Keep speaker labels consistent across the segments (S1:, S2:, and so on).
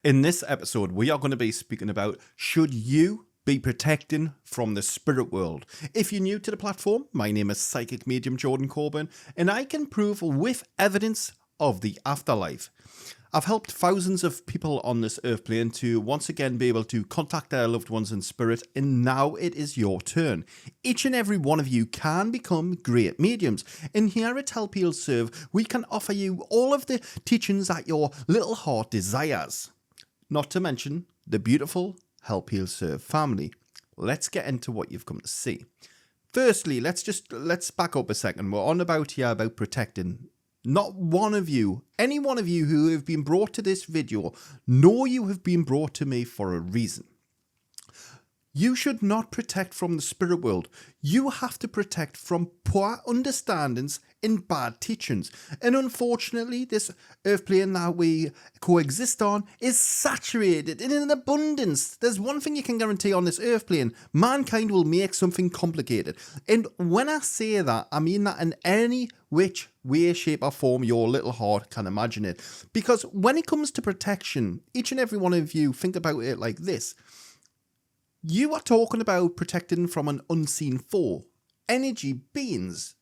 S1: In this episode, we are going to be speaking about should you be protecting from the spirit world. If you're new to the platform, my name is Psychic Medium Jordan Corbin, and I can prove with evidence of the afterlife. I've helped thousands of people on this earth plane to once again be able to contact their loved ones in spirit, and now it is your turn. Each and every one of you can become great mediums, and here at Help Heal Serve, we can offer you all of the teachings that your little heart desires. Not to mention the beautiful Help Heal Serve family. Let's get into what you've come to see. Firstly, let's back up a second. We're on about here about protecting. Not one of you, any one of you who have been brought to this video, know you have been brought to me for a reason. You should not protect from the spirit world. You have to protect from poor understandings and bad teachings. And unfortunately, this earth plane that we coexist on is saturated and in an abundance. There's one thing you can guarantee on this earth plane: mankind will make something complicated. And when I say that, I mean that in any which way, shape or form your little heart can imagine it. Because when it comes to protection, each and every one of you think about it like this. You are talking about protecting from an unseen foe, energy beings.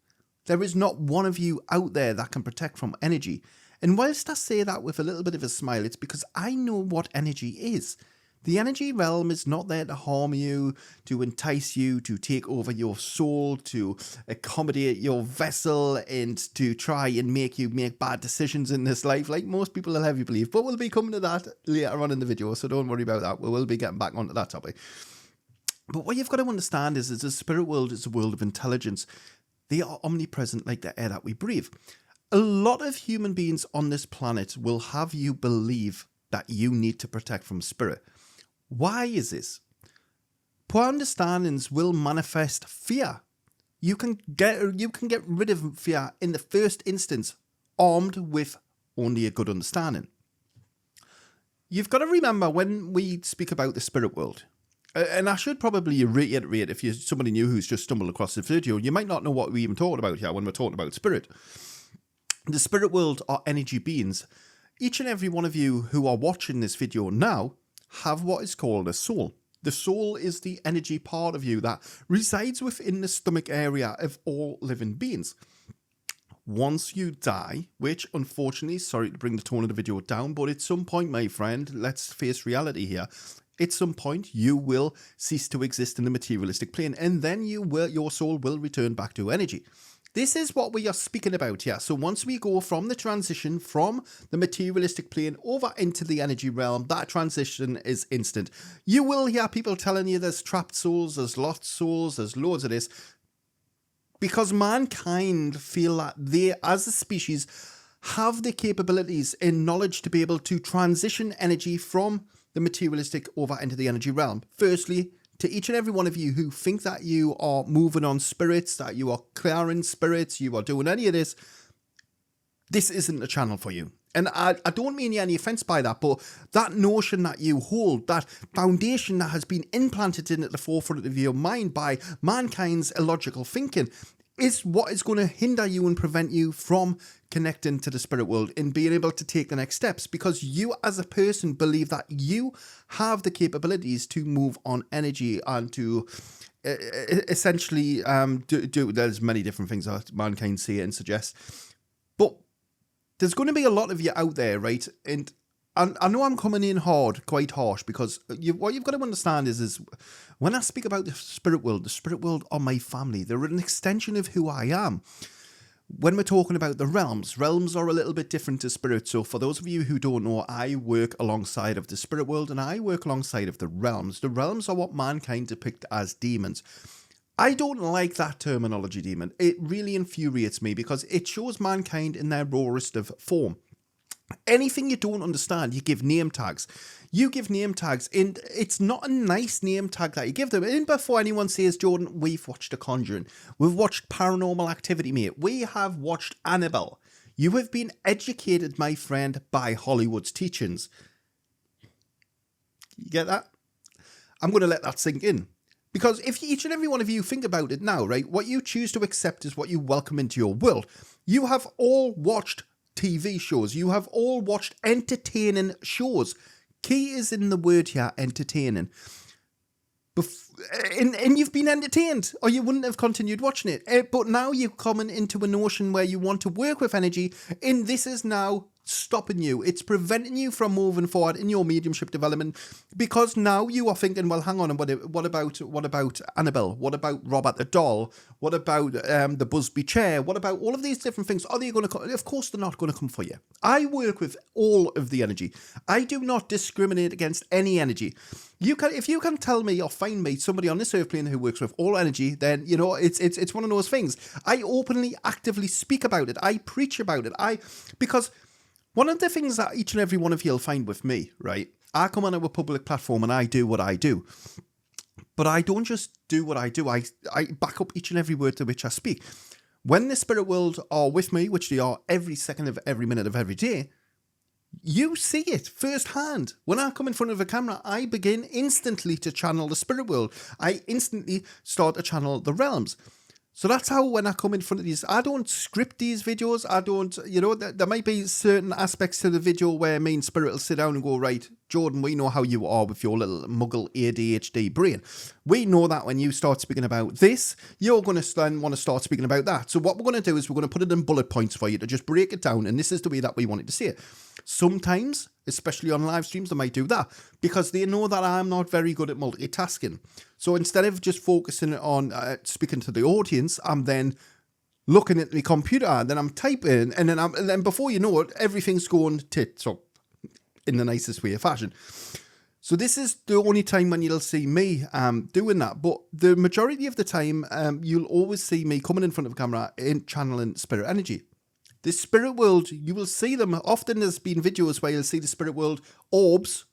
S1: There is not one of you out there that can protect from energy. And whilst I say that with a little bit of a smile, it's because I know what energy is. The energy realm is not there to harm you, to entice you, to take over your soul, to accommodate your vessel, and to try and make you make bad decisions in this life, like most people will have you believe. But we'll be coming to that later on in the video, so don't worry about that. We will be getting back onto that topic. But what you've got to understand is the spirit world is a world of intelligence. They are omnipresent like the air that we breathe. A lot of human beings on this planet will have you believe that you need to protect from spirit. Why is this? Poor understandings will manifest fear. You can get rid of fear in the first instance, armed with only a good understanding. You've got to remember when we speak about the spirit world, and I should probably reiterate, if you're somebody new who's just stumbled across the video, you might not know what we even talked about here when we're talking about spirit. The spirit world are energy beings. Each and every one of you who are watching this video now have what is called a soul. The soul is the energy part of you that resides within the stomach area of all living beings. Once you die, which unfortunately, sorry to bring the tone of the video down, but at some point, my friend, let's face reality here. At some point, you will cease to exist in the materialistic plane, and then your soul will return back to energy. This is what we are speaking about here. So once we go from the transition from the materialistic plane over into the energy realm, that transition is instant. You will hear people telling you there's trapped souls, there's lost souls, there's loads of this. Because mankind feel that they, as a species, have the capabilities and knowledge to be able to transition energy from the materialistic over into the energy realm. Firstly, to each and every one of you who think that you are moving on spirits, that you are clearing spirits, you are doing any of this, this isn't a channel for you. And I don't mean any offense by that, but that notion that you hold, that foundation that has been implanted in at the forefront of your mind by mankind's illogical thinking, is what is going to hinder you and prevent you from connecting to the spirit world and being able to take the next steps, because you as a person believe that you have the capabilities to move on energy and to essentially do there's many different things that mankind say and suggest, but there's going to be a lot of you out there, right? And I know I'm coming in hard, quite harsh, because what you've got to understand is when I speak about the spirit world are my family. They're an extension of who I am. When we're talking about the realms are a little bit different to spirit. So for those of you who don't know, I work alongside of the spirit world and I work alongside of the realms. The realms are what mankind depict as demons. I don't like that terminology, demon. It really infuriates me because it shows mankind in their rawest of form. Anything you don't understand, you give name tags. You give name tags, and it's not a nice name tag that you give them. And before anyone says, Jordan, we've watched The Conjuring, we've watched Paranormal Activity, mate, we have watched Annabelle. You have been educated, my friend, by Hollywood's teachings. You get that? I'm going to let that sink in. Because if each and every one of you think about it now, right, what you choose to accept is what you welcome into your world. You have all watched TV shows. You have all watched entertaining shows. key is in the word here, entertaining. And you've been entertained, or you wouldn't have continued watching it. But now you're coming into a notion where you want to work with energy, and this is now stopping you. It's preventing you from moving forward in your mediumship development, because now you are thinking, well, hang on, what about Annabelle? What about Robert the doll? What about the Busby chair? What about all of these different things? Are they going to come? Of course they're not going to come for you. I work with all of the energy. I do not discriminate against any energy. If you can tell me or find me somebody on this earth plane who works with all energy, then it's one of those things. I openly, actively speak about it. I preach about it. Because one of the things that each and every one of you will find with me, right? I come onto a public platform and I do what I do. But I don't just do what I do. I back up each and every word to which I speak. When the spirit world are with me, which they are every second of every minute of every day, you see it firsthand. When I come in front of a camera, I begin instantly to channel the spirit world. I instantly start to channel the realms. So that's how when I come in front of these, I don't script these videos. I don't, there might be certain aspects to the video where me and spirit will sit down and go, right, Jordan, we know how you are with your little muggle ADHD brain. We know that when you start speaking about this, you're going to then want to start speaking about that. So what we're going to do is we're going to put it in bullet points for you to just break it down. And this is the way that we want it to see it. Sometimes, especially on live streams, they might do that because they know that I'm not very good at multitasking. So instead of just focusing on speaking to the audience, I'm then looking at the computer, and then I'm typing, and then before you know it, everything's going tits up in the nicest way of fashion. So this is the only time when you'll see me doing that. But the majority of the time, you'll always see me coming in front of a camera and channeling spirit energy. The spirit world, you will see them. Often there's been videos where you'll see the spirit world orbs.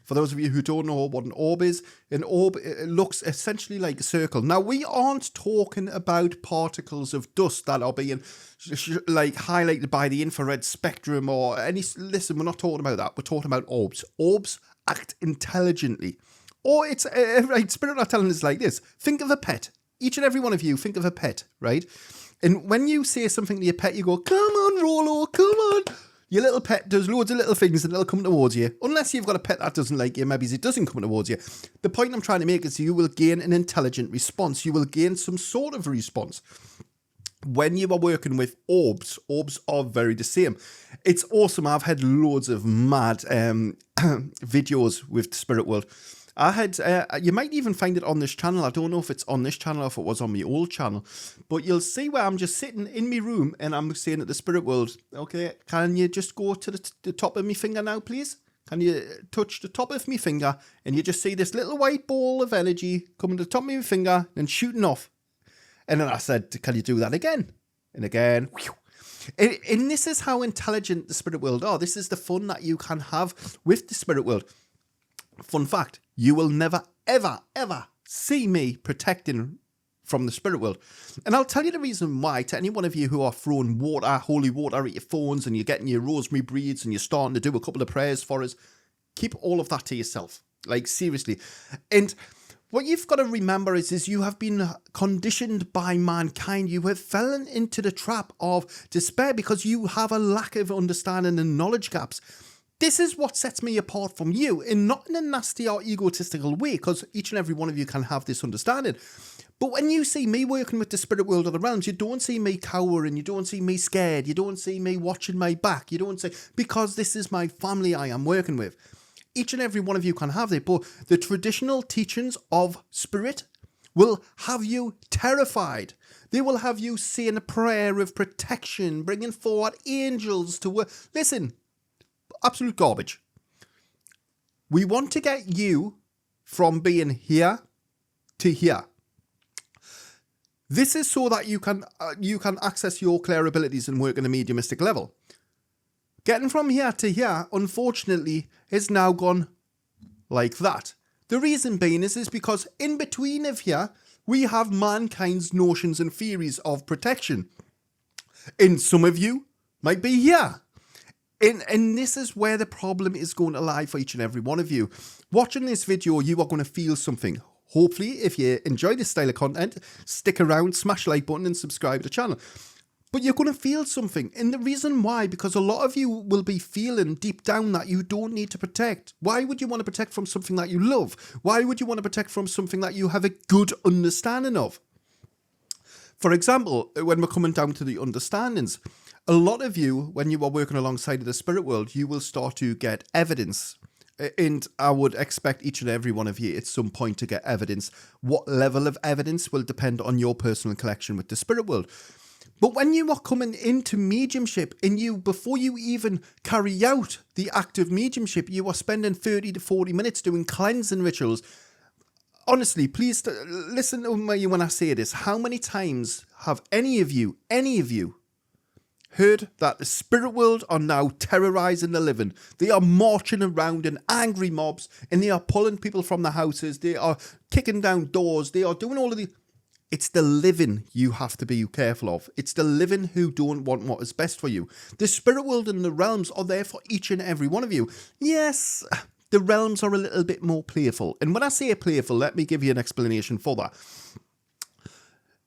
S1: For those of you who don't know what an orb is, an orb, it looks essentially like a circle. Now, we aren't talking about particles of dust that are being like highlighted by the infrared spectrum or any. Listen, we're not talking about that. We're talking about orbs. Orbs act intelligently. Or it's, right, spirit are telling us like this. Think of a pet. Each and every one of you, think of a pet, right? And when you say something to your pet, you go, come on, Rolo, come on. Your little pet does loads of little things and it'll come towards you. Unless you've got a pet that doesn't like you, maybe it doesn't come towards you. The point I'm trying to make is you will gain an intelligent response. You will gain some sort of response. When you are working with orbs, orbs are very the same. It's awesome. I've had loads of mad videos with the spirit world. I had, you might even find it on this channel. I don't know if it's on this channel or if it was on my old channel, but you'll see where I'm just sitting in my room and I'm saying at the spirit world, okay, can you just go to the top of my finger now, please? Can you touch the top of my finger? And you just see this little white ball of energy coming to the top of my finger and shooting off. And then I said, can you do that again? And again, whew. And this is how intelligent the spirit world are. This is the fun that you can have with the spirit world. Fun fact, you will never, ever, ever see me protecting from the spirit world. And I'll tell you the reason why to any one of you who are throwing water, holy water at your phones and you're getting your rosemary breeds and you're starting to do a couple of prayers for us. Keep all of that to yourself. Like, seriously. And what you've got to remember is you have been conditioned by mankind. You have fallen into the trap of despair because you have a lack of understanding and knowledge gaps. This is what sets me apart from you, and not in a nasty or egotistical way, because each and every one of you can have this understanding. But when you see me working with the spirit world of the realms, you don't see me cowering, you don't see me scared, you don't see me watching my back, you don't see, because this is my family I am working with. Each and every one of you can have it, but the traditional teachings of spirit will have you terrified. They will have you saying a prayer of protection, bringing forward angels to work. Listen. Absolute garbage. We want to get you from being here to here. This is so that you can access your clear abilities and work on a mediumistic level. Getting from here to here, unfortunately, has now gone like that. The reason being is because in between of here, we have mankind's notions and theories of protection. And some of you might be here. And this is where the problem is going to lie for each and every one of you. Watching this video, you are going to feel something. Hopefully, if you enjoy this style of content, stick around, smash the like button and subscribe to the channel. but you're going to feel something. And the reason why, because a lot of you will be feeling deep down that you don't need to protect. Why would you want to protect from something that you love? Why would you want to protect from something that you have a good understanding of? For example, when we're coming down to the understandings, a lot of you, when you are working alongside of the spirit world, you will start to get evidence. And I would expect each and every one of you at some point to get evidence. What level of evidence will depend on your personal connection with the spirit world. But when you are coming into mediumship and you, before you even carry out the act of mediumship, you are spending 30 to 40 minutes doing cleansing rituals. Honestly, please listen to me when I say this. How many times have any of you heard that the spirit world are now terrorizing the living? They are marching around in angry mobs and they are pulling people from the houses. They are kicking down doors. They are doing all of the... It's the living you have to be careful of. It's the living who don't want what is best for you. The spirit world and the realms are there for each and every one of you. Yes, the realms are a little bit more playful. And when I say playful, let me give you an explanation for that.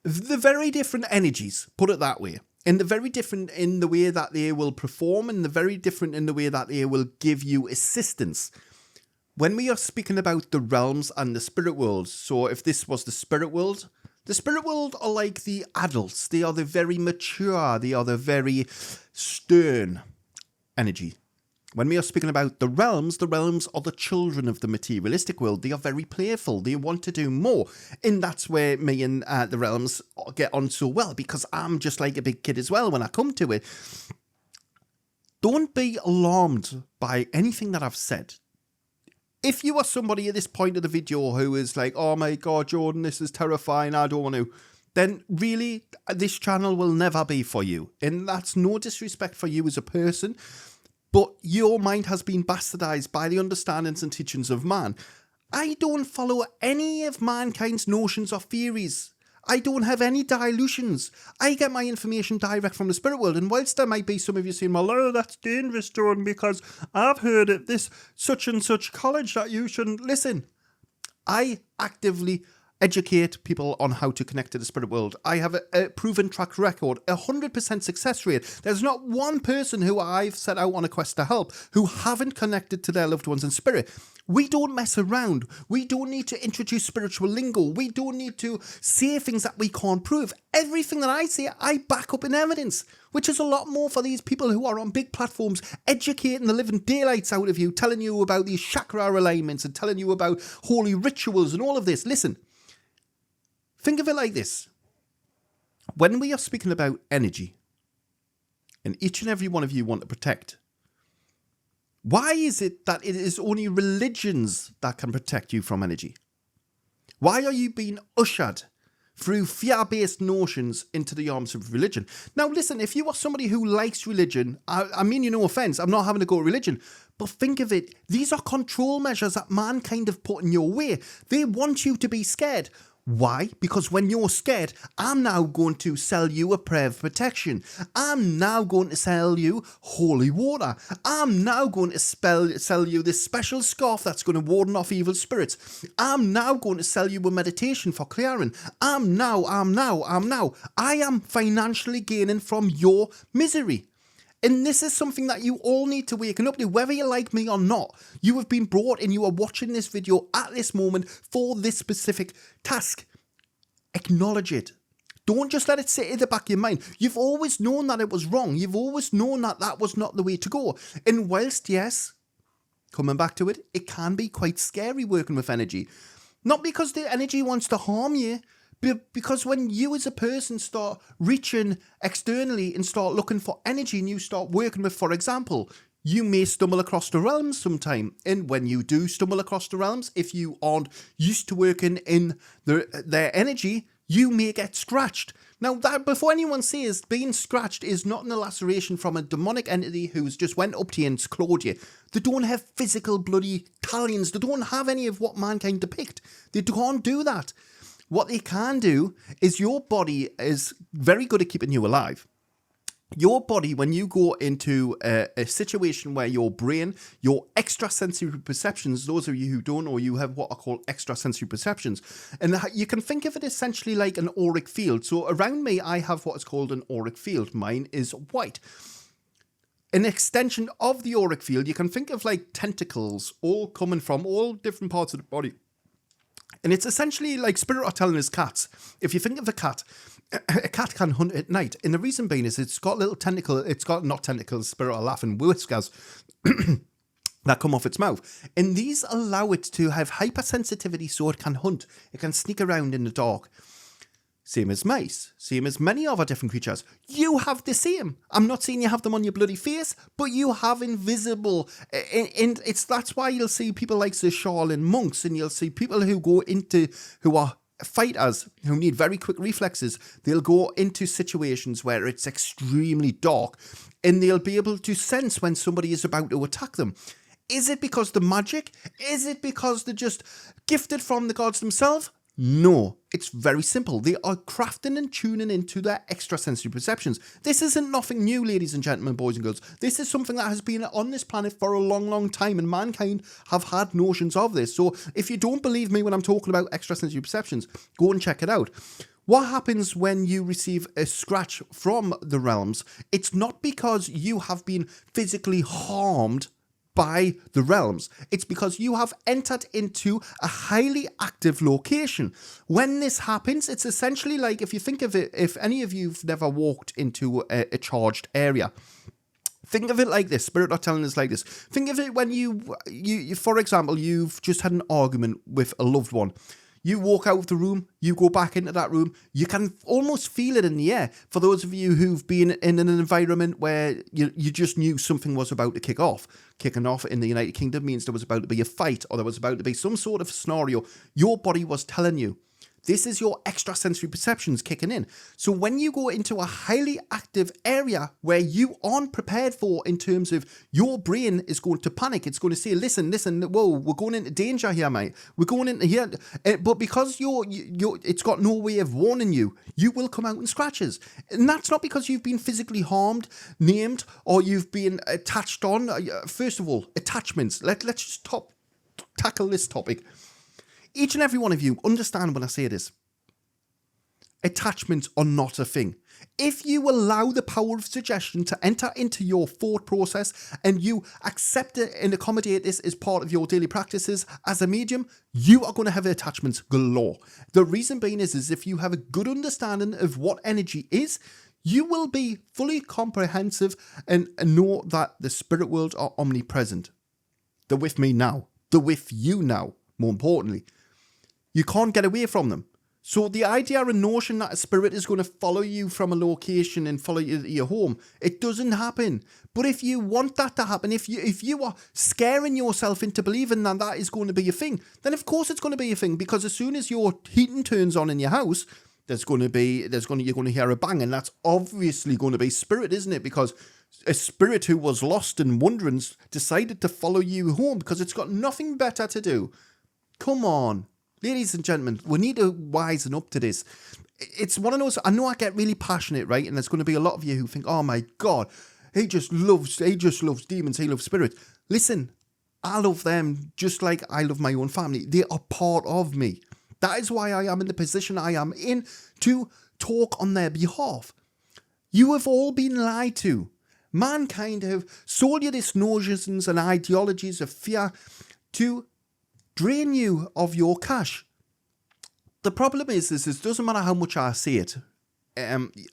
S1: They're very different energies, put it that way. And they're very different in the way that they will perform, and they're very different in the way that they will give you assistance. When we are speaking about the realms and the spirit world, so if this was the spirit world are like the adults. They are the very mature. They are the very stern energy. When we are speaking about the realms are the children of the materialistic world. They are very playful. They want to do more. And that's where me and the realms get on so well, because I'm just like a big kid as well when I come to it. Don't be alarmed by anything that I've said. If you are somebody at this point of the video who is like, oh my God, Jordan, this is terrifying, I don't want to, then really, this channel will never be for you. And that's no disrespect for you as a person, but your mind has been bastardized by the understandings and teachings of man. I don't follow any of mankind's notions or theories. I don't have any dilutions. I get my information direct from the spirit world. And whilst there might be some of you saying, well, oh, that's dangerous, Jordan, because I've heard at this such and such college that you shouldn't listen. I actively educate people on how to connect to the spirit world. I have a proven track record, 100% success rate. There's not one person who I've set out on a quest to help who haven't connected to their loved ones in spirit. We don't mess around. We don't need to introduce spiritual lingo. We don't need to say things that we can't prove. Everything that I say, I back up in evidence, which is a lot more for these people who are on big platforms, educating the living daylights out of you, telling you about these chakra alignments and telling you about holy rituals and all of this. Listen, think of it like this. When we are speaking about energy, and each and every one of you want to protect, why is it that it is only religions that can protect you from energy? Why are you being ushered through fear-based notions into the arms of religion? Now listen, if you are somebody who likes religion, I mean you no offence, I'm not having to go to religion, but think of it, these are control measures that mankind have put in your way. They want you to be scared. Why? Because when you're scared, I'm now going to sell you a prayer of protection. I'm now going to sell you holy water. I'm now going to sell you this special scarf that's going to warden off evil spirits. I'm now going to sell you a meditation for clearing. I am financially gaining from your misery. And this is something that you all need to waken up to, whether you like me or not. You have been brought and you are watching this video at this moment for this specific task. Acknowledge it. Don't just let it sit in the back of your mind. You've always known that it was wrong. You've always known that that was not the way to go. And whilst, yes, coming back to it, it can be quite scary working with energy. Not because the energy wants to harm you, because when you as a person start reaching externally and start looking for energy and you start working with, for example, you may stumble across the realms sometime. And when you do stumble across the realms, if you aren't used to working in their energy, you may get scratched. Now, that before anyone says being scratched is not an laceration from a demonic entity who's just went up to you and clawed you. They don't have physical bloody talons. They don't have any of what mankind depict. They can't do that. What they can do is your body is very good at keeping you alive. Your body, when you go into a situation where your brain, your extrasensory perceptions, those of you who don't know, you have what are called extrasensory perceptions. And you can think of it essentially like an auric field. So around me, I have what is called an auric field. Mine is white. An extension of the auric field, you can think of like tentacles all coming from all different parts of the body. And it's essentially like spirit are telling us cats. If you think of a cat can hunt at night. And the reason being is it's got little tentacles, it's got not tentacles, spirit are laughing, whiskers that come off its mouth. And these allow it to have hypersensitivity so it can hunt. It can sneak around in the dark. Same as mice, same as many other different creatures. You have the same. I'm not saying you have them on your bloody face, but you have invisible. And that's why you'll see people like the Shaolin monks, and you'll see people who are fighters who need very quick reflexes. They'll go into situations where it's extremely dark, and they'll be able to sense when somebody is about to attack them. Is it because they're magic? Is it because they're just gifted from the gods themselves? No, it's very simple. They are crafting and tuning into their extrasensory perceptions. This isn't nothing new, ladies and gentlemen, boys and girls. This is something that has been on this planet for a long, long time, and mankind have had notions of this. So if you don't believe me when I'm talking about extrasensory perceptions, go and check it out. What happens when you receive a scratch from the realms? It's not because you have been physically harmed by the realms. It's because you have entered into a highly active location. When this happens, it's essentially like, if you think of it, if any of you've never walked into a charged area, think of it like this. Spirit are telling us like this. Think of it when you, for example, you've just had an argument with a loved one. You walk out of the room, you go back into that room, you can almost feel it in the air. For those of you who've been in an environment where you just knew something was about to kick off. Kicking off in the United Kingdom means there was about to be a fight, or there was about to be some sort of scenario. Your body was telling you. This is your extrasensory perceptions kicking in. So when you go into a highly active area where you aren't prepared for, in terms of your brain is going to panic, it's going to say, listen, whoa, we're going into danger here, mate. We're going into here. But because it's got no way of warning you, you will come out in scratches. And that's not because you've been physically harmed, named, or you've been attached on. First of all, attachments. Let's just tackle this topic. Each and every one of you understand when I say this. Attachments are not a thing. If you allow the power of suggestion to enter into your thought process and you accept it and accommodate this as part of your daily practices as a medium, you are going to have attachments galore. The reason being is if you have a good understanding of what energy is, you will be fully comprehensive and know that the spirit world are omnipresent. They're with me now. They're with you now, more importantly. You can't get away from them. So the idea and notion that a spirit is going to follow you from a location and follow you to your home, it doesn't happen. But if you want that to happen, if you are scaring yourself into believing that that is going to be a thing, then of course it's going to be a thing, because as soon as your heating turns on in your house, you're going to hear a bang, and that's obviously going to be spirit, isn't it? Because a spirit who was lost and wondering decided to follow you home because it's got nothing better to do. Come on. Ladies and gentlemen, we need to wisen up to this. It's one of those, I know I get really passionate, right? And there's going to be a lot of you who think, oh my God, he just loves demons, he loves spirits. Listen, I love them just like I love my own family. They are part of me. That is why I am in the position I am in, to talk on their behalf. You have all been lied to. Mankind have sold you these notions and ideologies of fear to drain you of your cash. The problem is it doesn't matter how much I say it.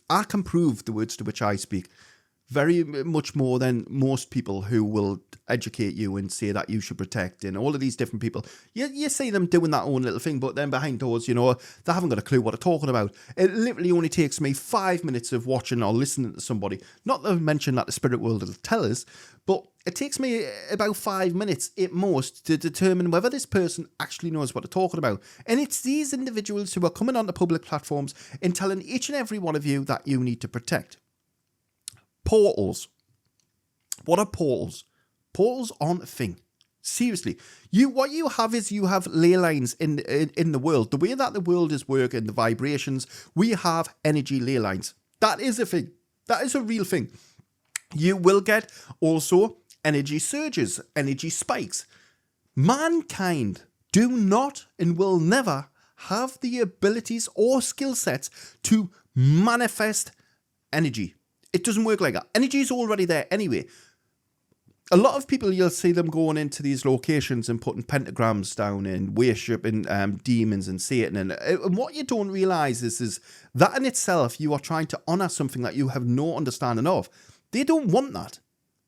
S1: I can prove the words to which I speak very much more than most people who will educate you and say that you should protect, and all of these different people. You see them doing that own little thing, but then behind doors, they haven't got a clue what they're talking about. It literally only takes me 5 minutes of watching or listening to somebody, not to mention that the spirit world will tell us, but it takes me about 5 minutes at most to determine whether this person actually knows what they're talking about. And it's these individuals who are coming onto public platforms and telling each and every one of you that you need to protect. Portals. What are portals? Portals aren't a thing. Seriously. What you have is you have ley lines in the world. The way that the world is working, the vibrations, we have energy ley lines. That is a thing. That is a real thing. You will get also energy surges, energy spikes. Mankind do not and will never have the abilities or skill sets to manifest energy. It doesn't work like that. Energy is already there anyway. A lot of people, you'll see them going into these locations and putting pentagrams down and worshipping demons and Satan. And what you don't realize is that in itself, you are trying to honor something that you have no understanding of. They don't want that.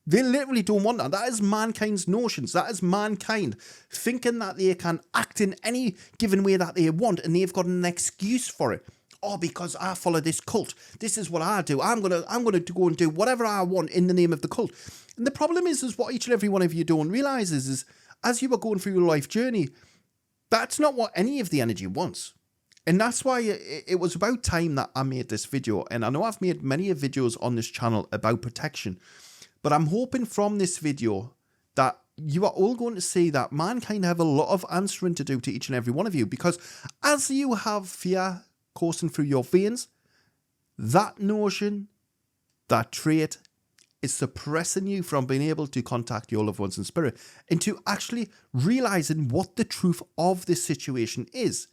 S1: They literally don't want that. That is mankind's notions. That is mankind thinking that they can act in any given way that they want, and they've got an excuse for it. Oh, because I follow this cult. This is what I do. I'm gonna go and do whatever I want in the name of the cult. And the problem is what each and every one of you don't realize is as you are going through your life journey, that's not what any of the energy wants. And that's why it was about time that I made this video. And I know I've made many videos on this channel about protection, but I'm hoping from this video that you are all going to see that mankind have a lot of answering to do to each and every one of you. Because as you have fear coursing through your veins, that notion, that trait is suppressing you from being able to contact your loved ones in spirit, into actually realizing what the truth of this situation is.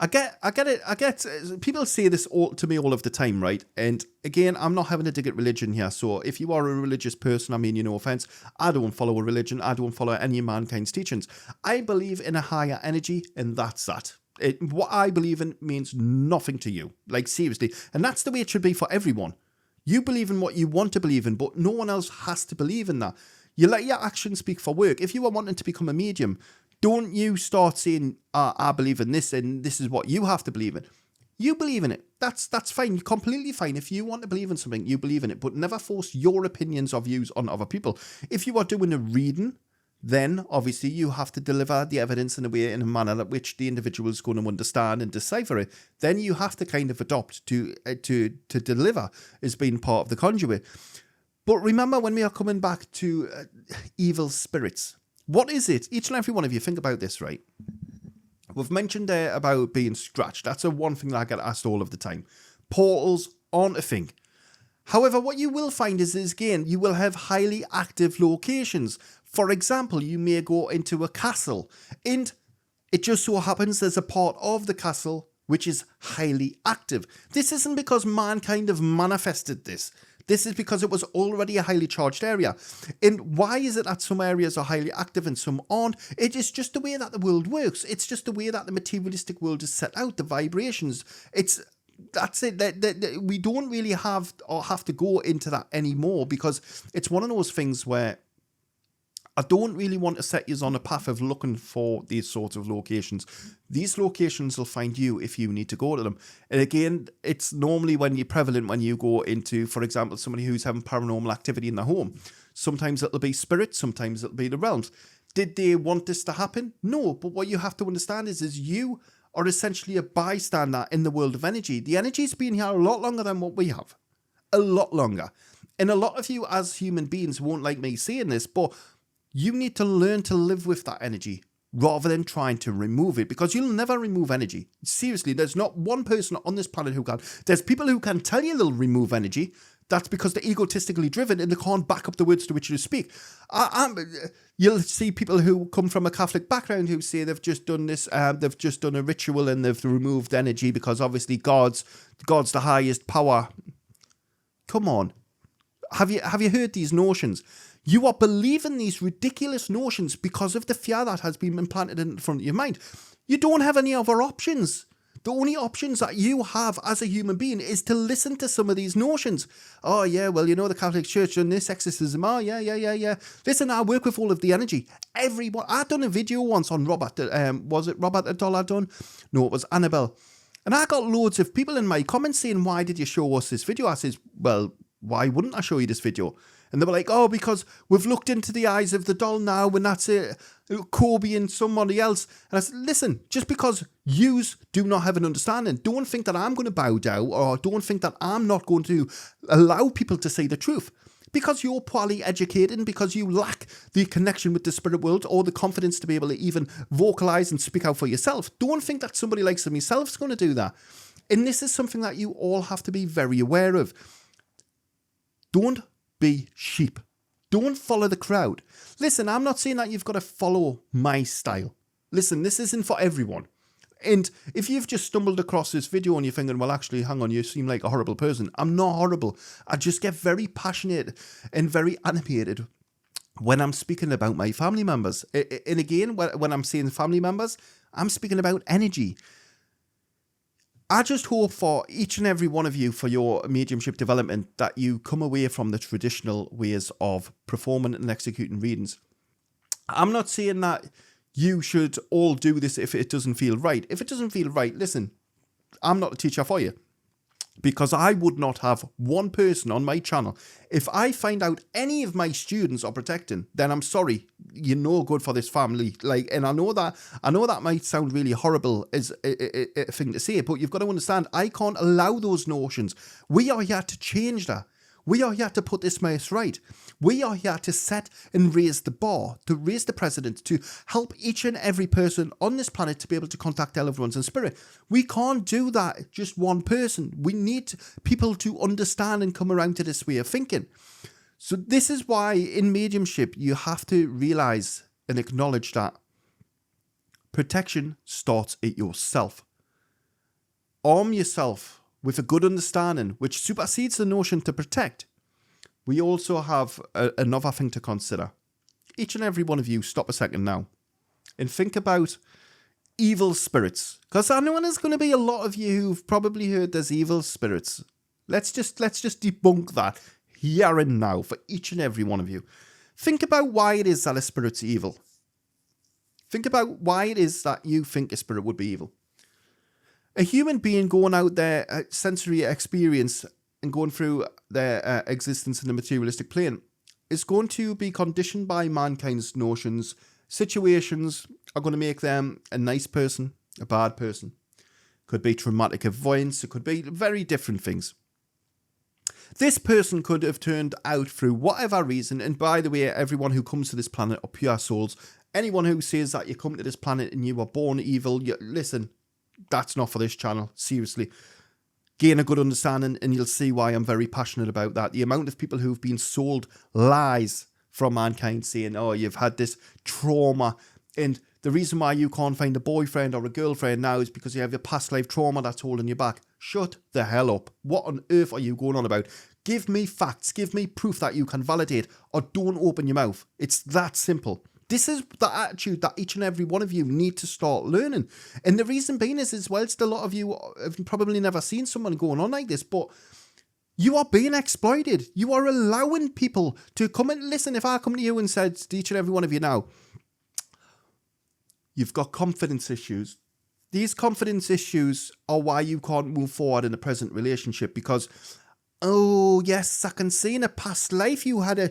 S1: I get it. People say this to me all of the time, right? And again, I'm not having a dig at religion here. So if you are a religious person, I mean, no offense, I don't follow a religion. I don't follow any of mankind's teachings. I believe in a higher energy, and that's that. What I believe in means nothing to you. Like, seriously. And that's the way it should be for everyone. You believe in what you want to believe in, but no one else has to believe in that. You let your actions speak for work. If you are wanting to become a medium, don't you start saying, I believe in this and this is what you have to believe in. You believe in it. That's fine. You're completely fine. If you want to believe in something, you believe in it. But never force your opinions or views on other people. If you are doing a reading, then obviously you have to deliver the evidence in a manner that which the individual is going to understand and decipher it. Then you have to kind of adopt to deliver as being part of the conduit. But remember, when we are coming back to evil spirits, what is it? Each and every one of you, think about this, right? We've mentioned there about being scratched. That's a one thing that I get asked all of the time. Portals aren't a thing. However, what you will find is again, you will have highly active locations. For example, you may go into a castle, and it just so happens there's a part of the castle which is highly active. This isn't because mankind have manifested this. This is because it was already a highly charged area. And why is it that some areas are highly active and some aren't? It is just the way that the world works. It's just the way that the materialistic world is set out, the vibrations. That's it. We don't really have to go into that anymore, because it's one of those things where I don't really want to set you on a path of looking for these sorts of locations. These locations will find you if you need to go to them. And again, it's normally when you're prevalent when you go into, for example, somebody who's having paranormal activity in their home. Sometimes it'll be spirits, sometimes it'll be the realms. Did they want this to happen? No, but what you have to understand is you are essentially a bystander in the world of energy. The energy's been here a lot longer than what we have. A lot longer. And a lot of you as human beings won't like me saying this, but you need to learn to live with that energy rather than trying to remove it, because you'll never remove energy. Seriously, there's not one person on this planet who can. There's people who can tell you they'll remove energy. That's because they're egotistically driven and they can't back up the words to which you speak. You'll see people who come from a Catholic background who say they've just done this, they've just done a ritual and they've removed energy because obviously God's the highest power. Come on. Have you heard these notions? You are believing these ridiculous notions because of the fear that has been implanted in front of your mind. You don't have any other options. The only options that you have as a human being is to listen to some of these notions. Oh, yeah, well, the Catholic Church done this exorcism. Oh, yeah. Listen, I work with all of the energy. Everyone. I done a video once on Robert. Was it Robert the doll I done? No, it was Annabelle. And I got loads of people in my comments saying, why did you show us this video? I says, well, why wouldn't I show you this video? And they were like, oh, because we've looked into the eyes of the doll now, and that's it, Kobe and somebody else. And I said, listen, just because yous do not have an understanding, don't think that I'm going to bow down, or don't think that I'm not going to allow people to say the truth. Because you're poorly educated and because you lack the connection with the spirit world or the confidence to be able to even vocalize and speak out for yourself, don't think that somebody like myself is going to do that. And this is something that you all have to be very aware of. Don't be sheep. Don't follow the crowd. Listen, I'm not saying that you've got to follow my style. Listen, this isn't for everyone. And if you've just stumbled across this video and you're thinking, well, actually, hang on, you seem like a horrible person. I'm not horrible. I just get very passionate and very animated when I'm speaking about my family members. And again, when I'm saying family members, I'm speaking about energy. I just hope for each and every one of you, for your mediumship development, that you come away from the traditional ways of performing and executing readings. I'm not saying that you should all do this if it doesn't feel right. If it doesn't feel right, listen, I'm not a teacher for you. Because I would not have one person on my channel. If I find out any of my students are protecting, then I'm sorry, you're no good for this family. And I know that might sound really horrible as a thing to say, but you've got to understand, I can't allow those notions. We are here to change that. We are here to put this mess right. We are here to set and raise the bar, to raise the precedent, to help each and every person on this planet to be able to contact their loved ones in spirit. We can't do that just one person. We need people to understand and come around to this way of thinking. So this is why in mediumship, you have to realize and acknowledge that protection starts at yourself. Arm yourself with a good understanding, which supersedes the notion to protect. We also have another thing to consider. Each and every one of you, stop a second now and think about evil spirits. Because I know there's going to be a lot of you who've probably heard there's evil spirits. Let's just debunk that here and now for each and every one of you. Think about why it is that a spirit's evil. Think about why it is that you think a spirit would be evil. A human being going out their sensory experience and going through their existence in the materialistic plane is going to be conditioned by mankind's notions. Situations are going to make them a nice person, a bad person. Could be traumatic avoidance. It could be very different things. This person could have turned out through whatever reason. And by the way, everyone who comes to this planet are pure souls. Anyone who says that you come to this planet and you were born evil, listen, that's not for this channel. Seriously. Gain a good understanding and you'll see why I'm very passionate about that. The amount of people who've been sold lies from mankind saying, oh, you've had this trauma. And the reason why you can't find a boyfriend or a girlfriend now is because you have your past life trauma that's holding you back. Shut the hell up. What on earth are you going on about? Give me facts. Give me proof that you can validate, or don't open your mouth. It's that simple. This is the attitude that each and every one of you need to start learning. And the reason being is, whilst a lot of you have probably never seen someone going on like this, but you are being exploited. You are allowing people to come and listen. If I come to you and said to each and every one of you now, you've got confidence issues. These confidence issues are why you can't move forward in a present relationship, because, oh, yes, I can see in a past life you had a...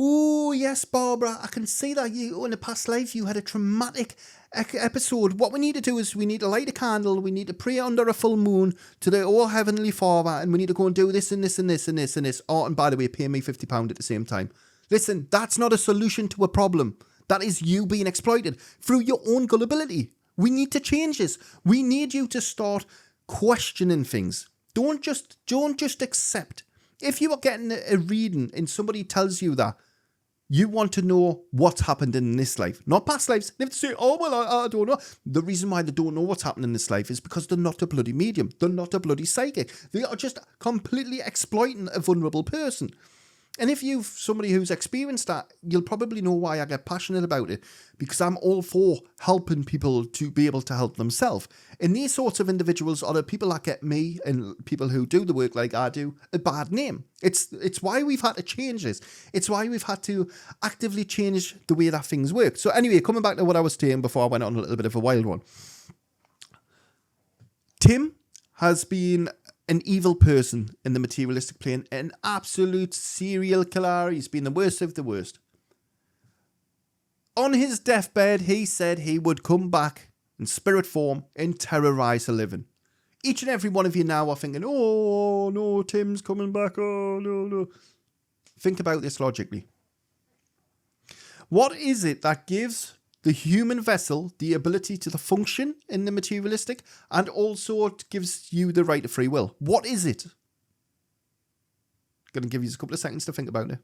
S1: Oh, yes, Barbara, I can see that you in a past life you had a traumatic episode. What we need to do is we need to light a candle. We need to pray under a full moon to the All Heavenly Father, and we need to go and do this and this and this and this and this. Oh, and by the way, pay me £50 at the same time. Listen, that's not a solution to a problem. That is you being exploited through your own gullibility. We need to change this. We need you to start questioning things. Don't just accept. If you are getting a reading and somebody tells you that, you want to know what's happened in this life, not past lives. They have to say, oh, well, I don't know. The reason why they don't know what's happened in this life is because they're not a bloody medium. They're not a bloody psychic. They are just completely exploiting a vulnerable person. And if you've somebody who's experienced that, you'll probably know why I get passionate about it, because I'm all for helping people to be able to help themselves. And these sorts of individuals are the people that get me and people who do the work like I do a bad name. It's why we've had to change this. It's why we've had to actively change the way that things work. So anyway, coming back to what I was saying before I went on a little bit of a wild one. Tim has been an evil person in the materialistic plane, an absolute serial killer. He's been the worst of the worst. On his deathbed, he said he would come back in spirit form and terrorize the living. Each and every one of you now are thinking, oh, no, Tim's coming back. Oh, no. Think about this logically. What is it that gives the human vessel the ability to function in the materialistic, and also it gives you the right of free will. What is it? I'm going to give you a couple of seconds to think about it.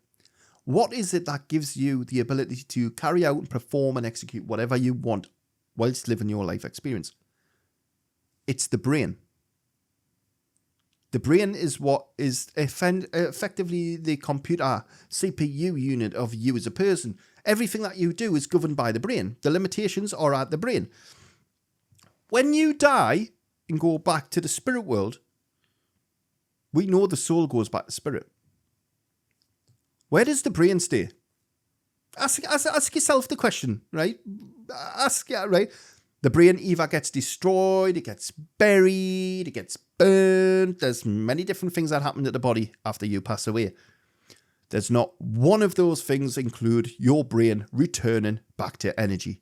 S1: What is it that gives you the ability to carry out and perform and execute whatever you want whilst living your life experience? It's the brain. The brain is what is effectively the computer CPU unit of you as a person. Everything that you do is governed by the brain. The limitations are at the brain. When you die and go back to the spirit world, we know the soul goes back to spirit. Where does the brain stay? Ask yourself the question, right? Right? The brain either gets destroyed, it gets buried, it gets burned. There's many different things that happen to the body after you pass away. There's not one of those things include your brain returning back to energy.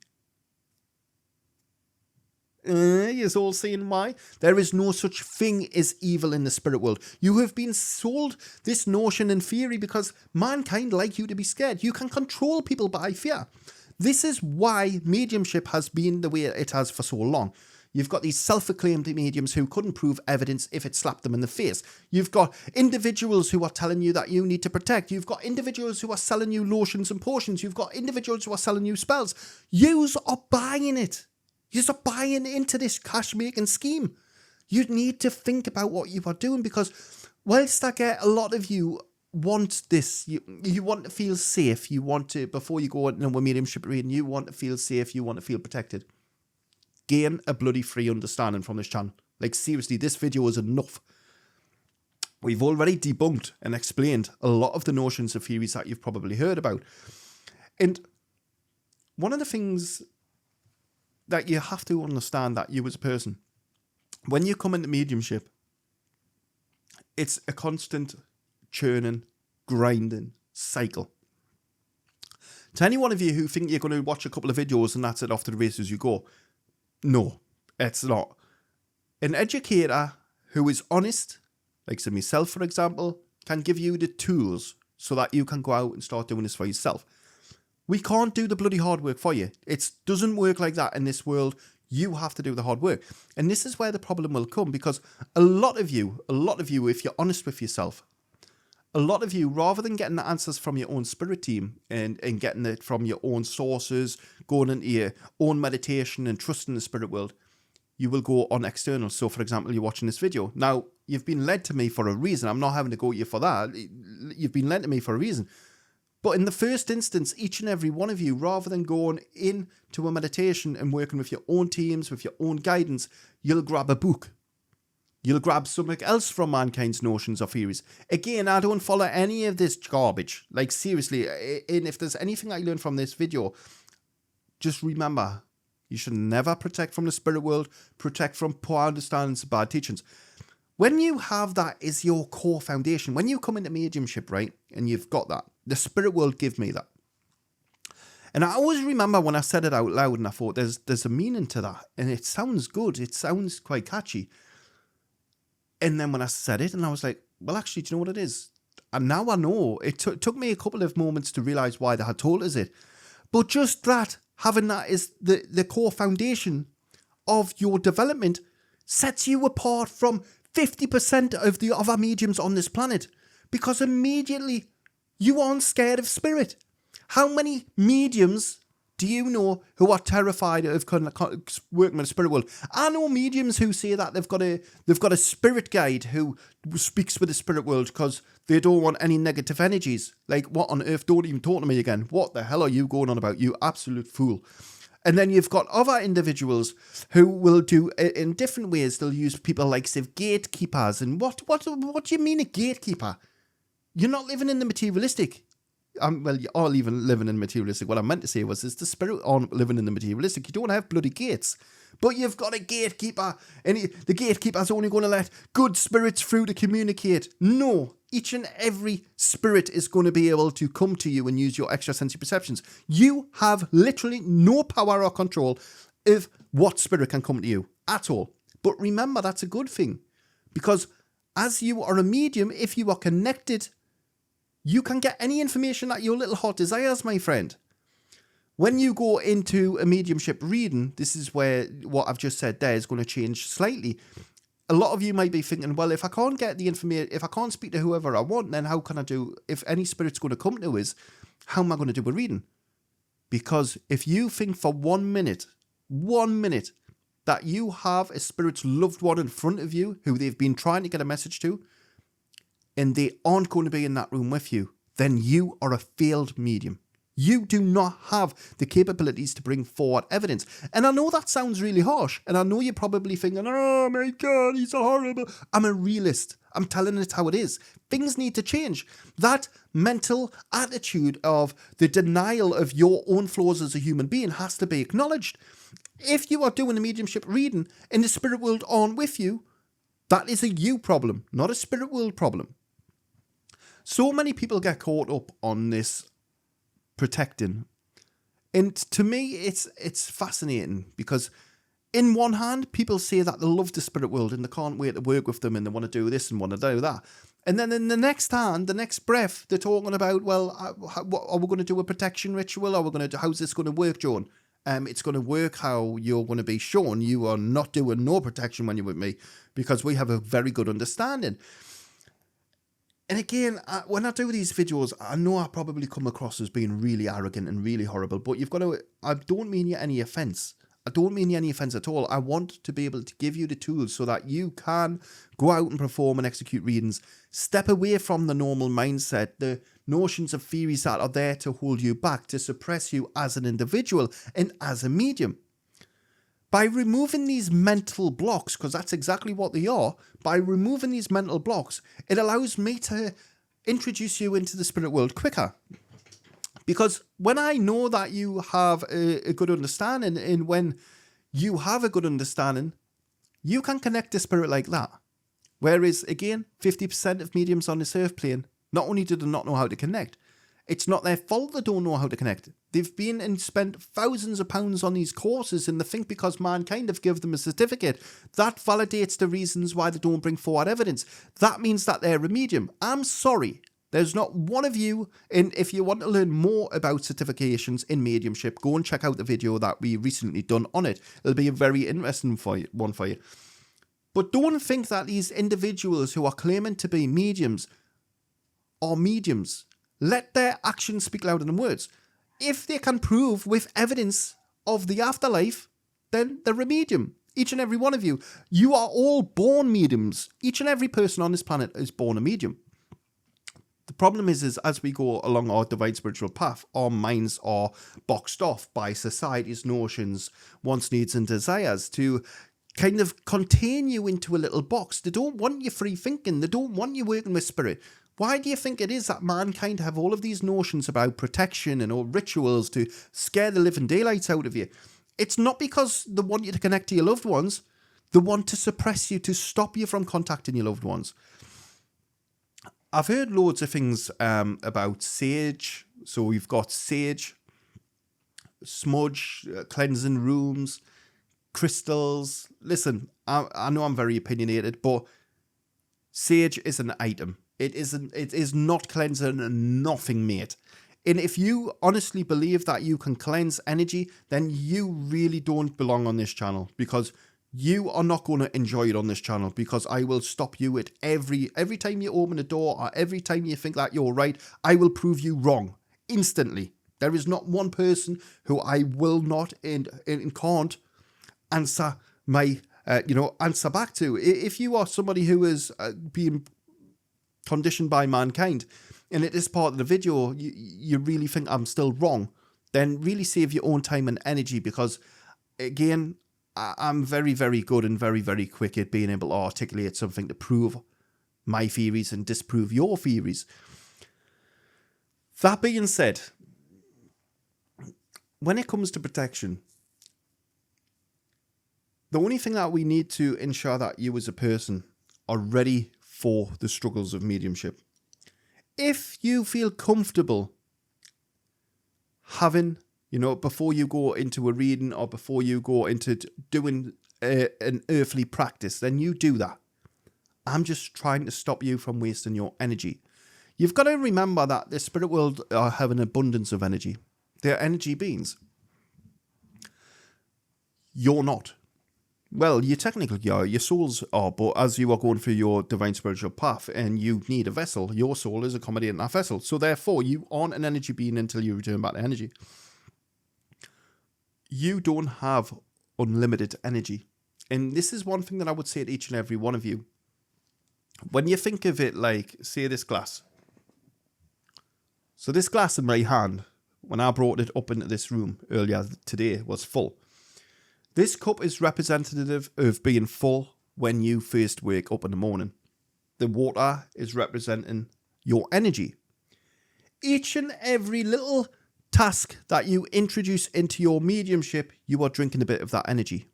S1: You're all seeing why? There is no such thing as evil in the spirit world. You have been sold this notion and theory because mankind like you to be scared. You can control people by fear. This is why mediumship has been the way it has for so long. You've got these self-acclaimed mediums who couldn't prove evidence if it slapped them in the face. You've got individuals who are telling you that you need to protect. You've got individuals who are selling you lotions and potions. You've got individuals who are selling you spells. Yous are buying it. You're buying into this cash-making scheme. You need to think about what you are doing, because whilst I get a lot of you want this, you want to feel safe, you want to, before you go into a mediumship reading, you want to feel safe, you want to feel protected. Gain a bloody free understanding from this channel. Like, seriously, this video is enough. We've already debunked and explained a lot of the notions and theories that you've probably heard about. And one of the things that you have to understand, that you as a person, when you come into mediumship, it's a constant churning, grinding cycle. To any one of you who think you're going to watch a couple of videos and that's it, off to the races you go, no, it's not. An educator who is honest, like myself for example, can give you the tools so that you can go out and start doing this for yourself. We can't do the bloody hard work for you. It doesn't work like that in this world. You have to do the hard work. And this is where the problem will come, because a lot of you, if you're honest with yourself, a lot of you, rather than getting the answers from your own spirit team and getting it from your own sources, going into your own meditation and trusting the spirit world, you will go on external. So, for example, you're watching this video. Now, you've been led to me for a reason. I'm not having to go at you for that. You've been led to me for a reason. But in the first instance, each and every one of you, rather than going into a meditation and working with your own teams, with your own guidance, you'll grab a book. You'll grab something else from mankind's notions or theories. Again, I don't follow any of this garbage. Like, seriously, and if there's anything I learned from this video, just remember, you should never protect from the spirit world, protect from poor understandings and bad teachings. When you have that as your core foundation, when you come into mediumship, right, and you've got that, the spirit world give me that. And I always remember when I said it out loud and I thought there's a meaning to that. And it sounds good. It sounds quite catchy. And then when I said it and I was like, well, actually, do you know what it is? And now I know. It took me a couple of moments to realize why they had told us it. But just that, having that as the core foundation of your development sets you apart from 50% of the other mediums on this planet. Because immediately you aren't scared of spirit. How many mediums do you know who are terrified of working with the spirit world? I know mediums who say that they've got a spirit guide who speaks with the spirit world because they don't want any negative energies. Like, what on earth? Don't even talk to me again. What the hell are you going on about, you absolute fool? And then you've got other individuals who will do in different ways. They'll use people like, say, gatekeepers. And what do you mean a gatekeeper? You're not living in the materialistic. Well, you are living in materialistic. What I meant to say was, is the spirit aren't living in the materialistic. You don't have bloody gates. But you've got a gatekeeper. And the gatekeeper's only going to let good spirits through to communicate. No. Each and every spirit is going to be able to come to you and use your extrasensory perceptions. You have literally no power or control of what spirit can come to you at all. But remember, that's a good thing. Because as you are a medium, if you are connected, you can get any information that your little heart desires, my friend. When you go into a mediumship reading, this is where what I've just said there is going to change slightly. A lot of you might be thinking, well, if I can't get the information, if I can't speak to whoever I want, then how can I do, if any spirit's going to come to us, how am I going to do a reading? Because if you think for 1 minute, that you have a spirit's loved one in front of you who they've been trying to get a message to, and they aren't going to be in that room with you, then you are a failed medium. You do not have the capabilities to bring forward evidence. And I know that sounds really harsh. And I know you're probably thinking, oh my God, he's so horrible. I'm a realist. I'm telling it how it is. Things need to change. That mental attitude of the denial of your own flaws as a human being has to be acknowledged. If you are doing a mediumship reading and the spirit world aren't with you, that is a you problem, not a spirit world problem. So many people get caught up on this protecting. And to me, it's fascinating because in one hand, people say that they love the spirit world and they can't wait to work with them and they want to do this and want to do that. And then in the next hand, the next breath, they're talking about, well, are we going to do a protection ritual? How's this going to work, John? It's going to work how you're going to be shown. You are not doing no protection when you're with me because we have a very good understanding. And again, when I do these videos, I know I probably come across as being really arrogant and really horrible, but you've got to, I don't mean you any offense. I don't mean you any offense at all. I want to be able to give you the tools so that you can go out and perform and execute readings, step away from the normal mindset, the notions of theories that are there to hold you back, to suppress you as an individual and as a medium. By removing these mental blocks, because that's exactly what they are, by removing these mental blocks, it allows me to introduce you into the spirit world quicker. Because when I know that you have a good understanding, and when you have a good understanding, you can connect to spirit like that. Whereas, again, 50% of mediums on this earth plane, not only do they not know how to connect, it's not their fault they don't know how to connect. They've been and spent thousands of pounds on these courses, and they think because mankind have given them a certificate, that validates the reasons why they don't bring forward evidence. That means that they're a medium. I'm sorry. There's not one of you, and if you want to learn more about certifications in mediumship, go and check out the video that we recently done on it. It'll be a very interesting one for you. But don't think that these individuals who are claiming to be mediums are mediums. Let their actions speak louder than words. If they can prove with evidence of the afterlife, then they're a medium. Each and every one of you. You are all born mediums. Each and every person on this planet is born a medium. The problem is as we go along our divine spiritual path, our minds are boxed off by society's notions, wants, needs and desires to kind of contain you into a little box. They don't want you free thinking. They don't want you working with spirit. Why do you think it is that mankind have all of these notions about protection and all rituals to scare the living daylights out of you? It's not because they want you to connect to your loved ones. They want to suppress you, to stop you from contacting your loved ones. I've heard loads of things about sage. So we've got sage, smudge, cleansing rooms, crystals. Listen, I know I'm very opinionated, but sage is an item. It is not cleansing and nothing, mate. And if you honestly believe that you can cleanse energy, then you really don't belong on this channel, because you are not going to enjoy it on this channel, because I will stop you at every time you open a door, or every time you think that you're right, I will prove you wrong instantly. There is not one person who I will not and can't answer my answer back to. If you are somebody who is being conditioned by mankind, and at this part of the video you really think I'm still wrong, then really save your own time and energy, because again, I'm very, very good and very, very quick at being able to articulate something to prove my theories and disprove your theories. That being said, when it comes to protection, the only thing that we need to ensure that you as a person are ready for the struggles of mediumship. If you feel comfortable having, before you go into a reading or before you go into doing an earthly practice, then you do that. I'm just trying to stop you from wasting your energy. You've got to remember that the spirit world have an abundance of energy. They're energy beings. you're not. Well, you technically are, your souls are, but as you are going through your divine spiritual path and you need a vessel, your soul is accommodating that vessel. So therefore, you aren't an energy being until you return back to energy. You don't have unlimited energy. And this is one thing that I would say to each and every one of you. When you think of it like, say this glass. So this glass in my hand, when I brought it up into this room earlier today, was full. This cup is representative of being full when you first wake up in the morning. The water is representing your energy. Each and every little task that you introduce into your mediumship, you are drinking a bit of that energy.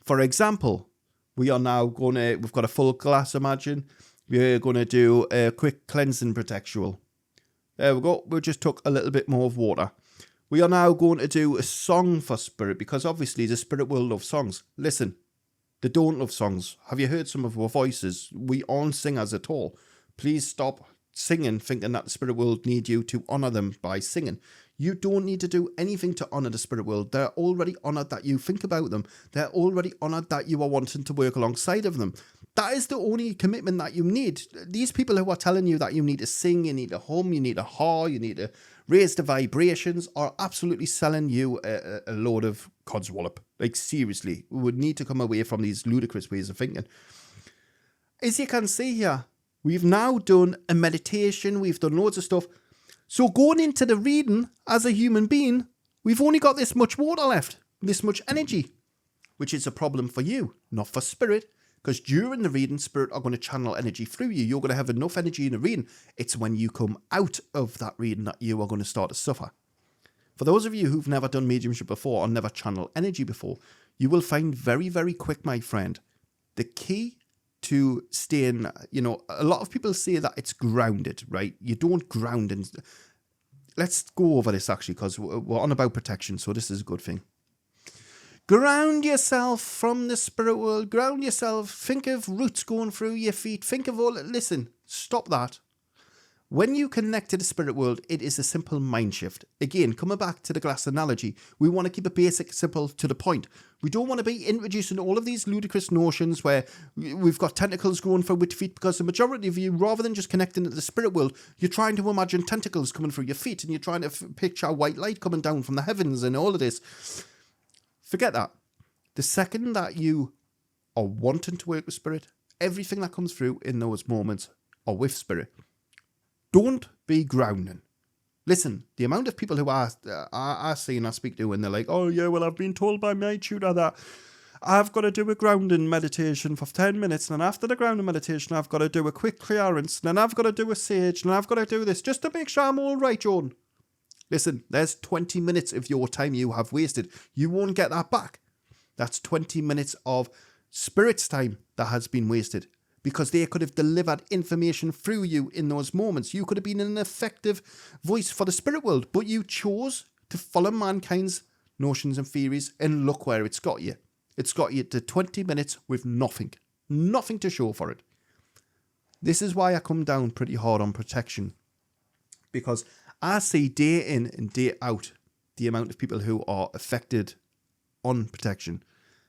S1: For example, we've got a full glass, imagine. We're going to do a quick cleansing protectual. There we go. We just took a little bit more of water. We are now going to do a song for spirit, because obviously the spirit will love songs. Listen, they don't love songs. Have you heard some of our voices? We aren't singers at all. Please stop singing thinking that the spirit world need you to honour them by singing. You don't need to do anything to honour the spirit world. They're already honoured that you think about them. They're already honoured that you are wanting to work alongside of them. That is the only commitment that you need. These people who are telling you that you need to sing, you need to hum, you need to haw, you need to raise the vibrations, are absolutely selling you a load of codswallop. Like, seriously, we would need to come away from these ludicrous ways of thinking. As you can see here, we've now done a meditation, we've done loads of stuff. So going into the reading as a human being, we've only got this much water left, this much energy, which is a problem for you, not for spirit. Because during the reading, spirit are going to channel energy through you. You're going to have enough energy in the reading. It's when you come out of that reading that you are going to start to suffer. For those of you who've never done mediumship before or never channeled energy before, you will find very, very quick, my friend, the key to staying, a lot of people say that it's grounded, right? You don't ground. And let's go over this actually, because we're on about protection. So this is a good thing. Ground yourself from the spirit world. Ground yourself. Think of roots going through your feet. Think of all. Listen, stop that. When you connect to the spirit world, it is a simple mind shift. Again, coming back to the glass analogy, we want to keep it basic, simple, to the point. We don't want to be introducing all of these ludicrous notions where we've got tentacles growing through your feet, because the majority of you, rather than just connecting to the spirit world, you're trying to imagine tentacles coming through your feet, and you're trying to picture white light coming down from the heavens and all of this. Forget that. The second that you are wanting to work with spirit, everything that comes through in those moments are with spirit. Don't be grounding. Listen, the amount of people who I see and I speak to, and they're like, oh yeah, well, I've been told by my tutor that I've got to do a grounding meditation for 10 minutes, and after the grounding meditation, I've got to do a quick clearance, and then I've got to do a sage, and I've got to do this just to make sure I'm all right, Jordan. Listen, there's 20 minutes of your time you have wasted. You won't get that back. That's 20 minutes of spirit's time that has been wasted, because they could have delivered information through you in those moments. You could have been an effective voice for the spirit world, but you chose to follow mankind's notions and theories, and look where it's got you. It's got you to 20 minutes with nothing to show for it. This is why I come down pretty hard on protection, because I see day in and day out the amount of people who are affected on protection.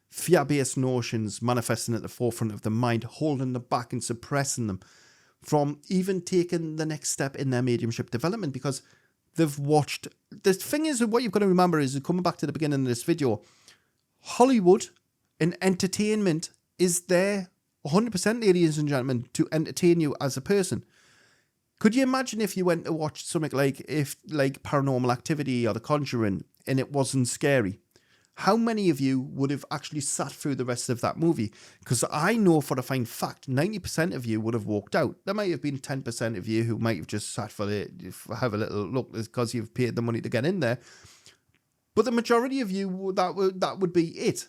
S1: Fear-based notions manifesting at the forefront of the mind, holding them back and suppressing them from even taking the next step in their mediumship development, because they've watched. The thing is, what you've got to remember is, coming back to the beginning of this video, Hollywood and entertainment is there 100%, ladies and gentlemen, to entertain you as a person. Could you imagine if you went to watch something like Paranormal Activity or The Conjuring and it wasn't scary? How many of you would have actually sat through the rest of that movie? Because I know for a fine fact, 90% of you would have walked out. There might have been 10% of you who might have just sat have a little look because you've paid the money to get in there. But the majority of you, that would be it.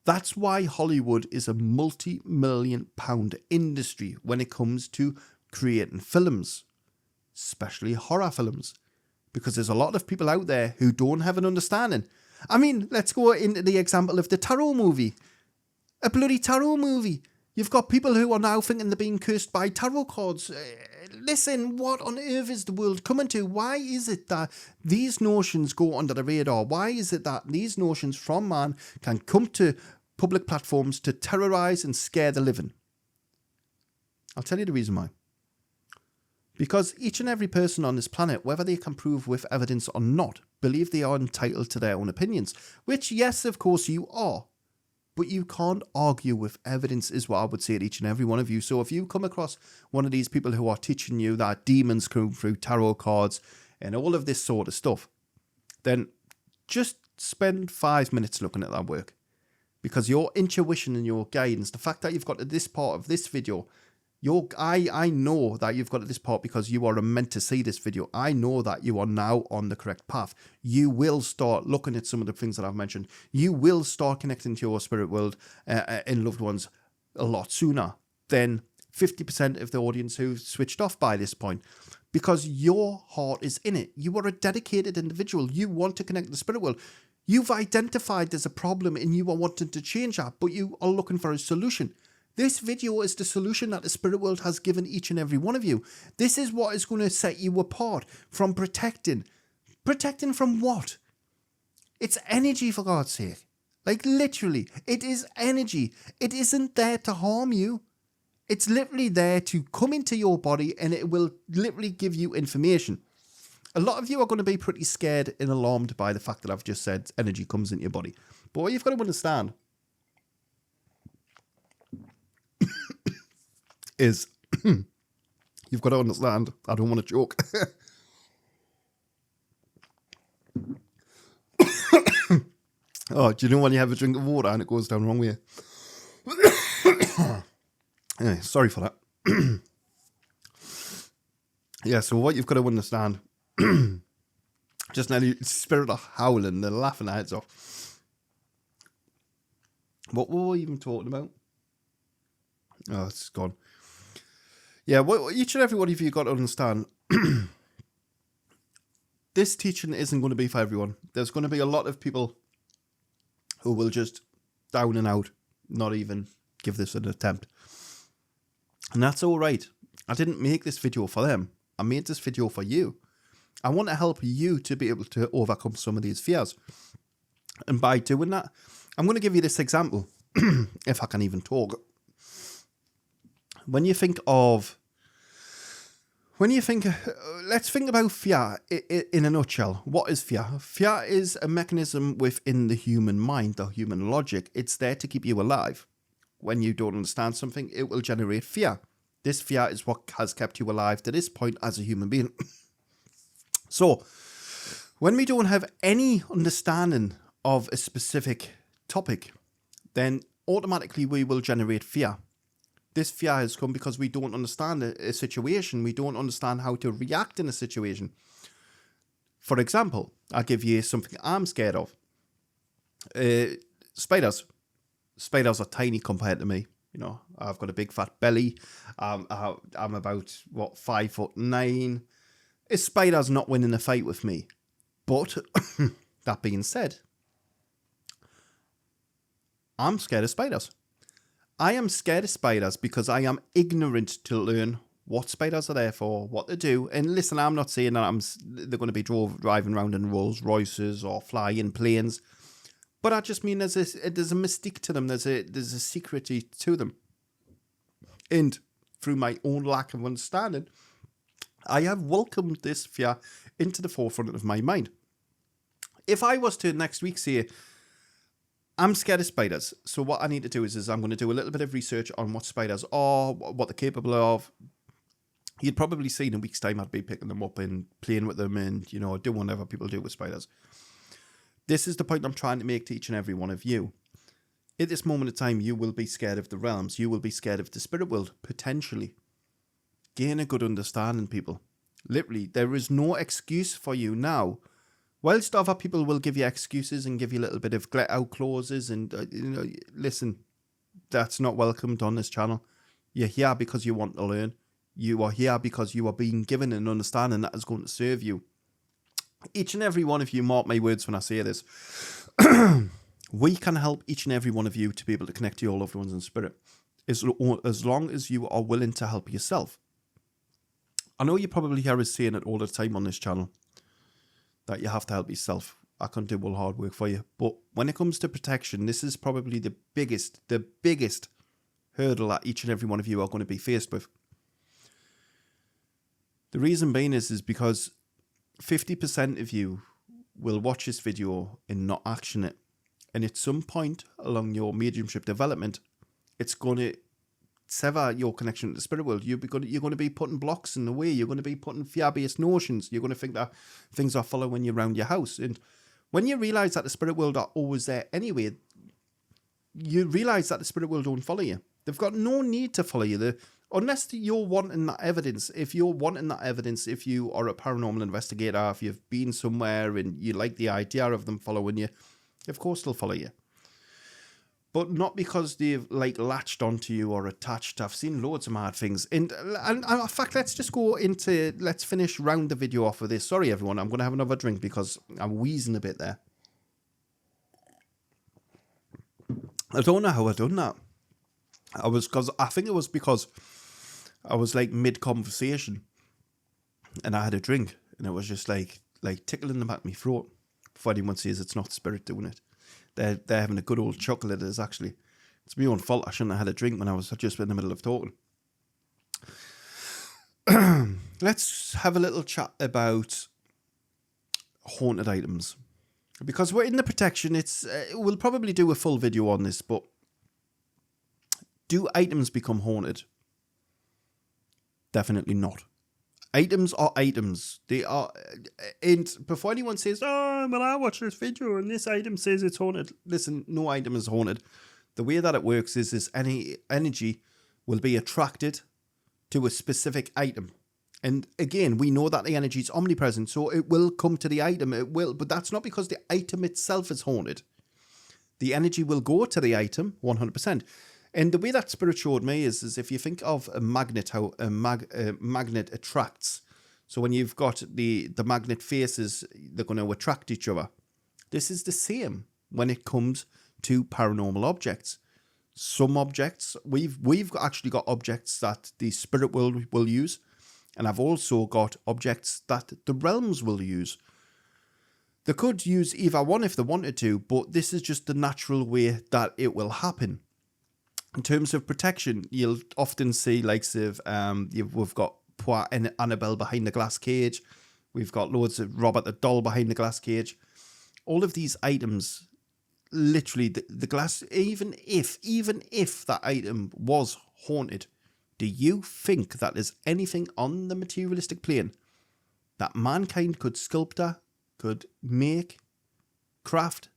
S1: That's why Hollywood is a multi-million-pound industry when it comes to creating films, especially horror films, because there's a lot of people out there who don't have an understanding. I mean, let's go into the example of the tarot movie. A bloody tarot movie. You've got people who are now thinking they're being cursed by tarot cards. listen, what on earth is the world coming to? Why is it that these notions go under the radar? Why is it that these notions from man can come to public platforms to terrorize and scare the living? I'll tell you the reason why. Because each and every person on this planet, whether they can prove with evidence or not, believe they are entitled to their own opinions. Which, yes, of course you are. But you can't argue with evidence is what I would say to each and every one of you. So if you come across one of these people who are teaching you that demons come through tarot cards and all of this sort of stuff, then just spend 5 minutes looking at that work. Because your intuition and your guidance, the fact that you've got to this part of this video, I know that you've got to this part because you are meant to see this video. I know that you are now on the correct path. You will start looking at some of the things that I've mentioned. You will start connecting to your spirit world and loved ones a lot sooner than 50% of the audience who've switched off by this point. Because your heart is in it. You are a dedicated individual. You want to connect to the spirit world. You've identified there's a problem and you are wanting to change that, but you are looking for a solution. This video is the solution that the spirit world has given each and every one of you. This is what is going to set you apart from protecting. Protecting from what? It's energy, for God's sake. Like literally, it is energy. It isn't there to harm you. It's literally there to come into your body and it will literally give you information. A lot of you are going to be pretty scared and alarmed by the fact that I've just said energy comes into your body. But what you've got to understand is you've got to understand, I don't want to joke. Oh, do you know when you have a drink of water and it goes down the wrong way? Anyway, sorry for that. Yeah, so what you've got to understand, just now, the spirit are howling, they're laughing their heads off. What were we even talking about? Oh, it's gone. Yeah, what each and every one of you got to understand, this teaching isn't going to be for everyone. There's going to be a lot of people who will just down and out, not even give this an attempt. And that's all right. I didn't make this video for them. I made this video for you. I want to help you to be able to overcome some of these fears. And by doing that, I'm going to give you this example, if I can even talk. Let's think about fear in a nutshell. What is fear? Fear is a mechanism within the human mind, the human logic. It's there to keep you alive. When you don't understand something, it will generate fear. This fear is what has kept you alive to this point as a human being. So, when we don't have any understanding of a specific topic, then automatically we will generate fear. This fear has come because we don't understand a situation. We don't understand how to react in a situation. For example, I'll give you something I'm scared of. Spiders. Spiders are tiny compared to me. You know, I've got a big fat belly. I'm about, 5'9". A spider's not winning a fight with me. But, that being said, I'm scared of spiders. I am scared of spiders because I am ignorant to learn what spiders are there for, what they do. And listen, I'm not saying that they're going to be driving around in Rolls Royces or flying planes. But I just mean there's a mystique to them. There's a secrecy to them. And through my own lack of understanding, I have welcomed this fear into the forefront of my mind. If I was to next week say, I'm scared of spiders, so what I need to do is I'm going to do a little bit of research on what spiders are, what they're capable of. You'd probably see in a week's time I'd be picking them up and playing with them and, doing whatever people do with spiders. This is the point I'm trying to make to each and every one of you. At this moment in time, you will be scared of the realms. You will be scared of the spirit world, potentially. Gain a good understanding, people. Literally, there is no excuse for you now. Whilst other people will give you excuses and give you a little bit of get-out clauses and, listen, that's not welcomed on this channel. You're here because you want to learn. You are here because you are being given an understanding that is going to serve you. Each and every one of you, mark my words when I say this, we can help each and every one of you to be able to connect to your loved ones in spirit. As long as you are willing to help yourself. I know you probably hear us saying it all the time on this channel, that you have to help yourself. I can't do all hard work for you. But when it comes to protection, this is probably the biggest hurdle that each and every one of you are going to be faced with. The reason being is because 50% of you will watch this video and not action it. And at some point along your mediumship development, it's going to sever your connection to the spirit world. You're going to be putting blocks in the way. You're going to be putting fear-based notions. You're going to think that things are following you around your house. And when you realise that the spirit world are always there anyway, you realise that the spirit world don't follow you. They've got no need to follow you. Unless you're wanting that evidence. If you're wanting that evidence, if you are a paranormal investigator, if you've been somewhere and you like the idea of them following you, of course they'll follow you. But not because they've like latched onto you or attached. I've seen loads of mad things. And in fact, let's finish round the video off with this. Sorry, everyone. I'm going to have another drink because I'm wheezing a bit there. I don't know how I done that. I think it was because I was like mid-conversation and I had a drink and it was just like tickling the back of my throat. Before anyone says it's not spirit doing it. They're having a good old chuckle. It is actually. It's my own fault. I shouldn't have had a drink when I was just in the middle of talking. Let's have a little chat about haunted items. Because we're in the protection, we'll probably do a full video on this, but do items become haunted? Definitely not. Items are items. They are, and before anyone says, oh, well, I watched this video and this item says it's haunted. Listen, no item is haunted. The way that it works is any energy will be attracted to a specific item. And again, we know that the energy is omnipresent, so it will come to the item. It will, but that's not because the item itself is haunted. The energy will go to the item 100%. And the way that spirit showed me is if you think of a magnet, how a magnet attracts. So when you've got the magnet faces, they're going to attract each other. This is the same when it comes to paranormal objects. Some objects, we've actually got objects that the spirit world will use. And I've also got objects that the realms will use. They could use either one if they wanted to, but this is just the natural way that it will happen. In terms of protection, you'll often see likes of, we've got poor Annabelle behind the glass cage. We've got loads of Robert the doll behind the glass cage. All of these items, literally the glass, even if that item was haunted, do you think that there's anything on the materialistic plane that mankind could sculpture, could make, craft,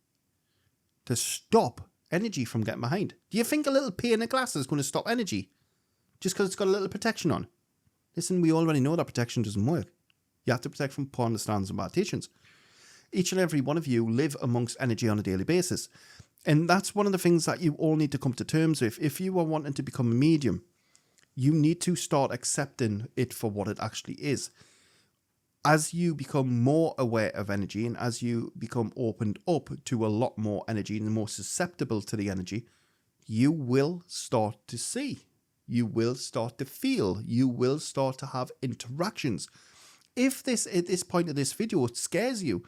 S1: to stop energy from getting behind? Do you think a little pane of glass is going to stop energy just because it's got a little protection on? Listen, we already know that protection doesn't work. You have to protect from poor understandings and bad teachings. Each and every one of you live amongst energy on a daily basis. And that's one of the things that you all need to come to terms with. If you are wanting to become a medium, you need to start accepting it for what it actually is. As you become more aware of energy and as you become opened up to a lot more energy and more susceptible to the energy, you will start to see, you will start to feel, you will start to have interactions. If this, at this point of this video, it scares you,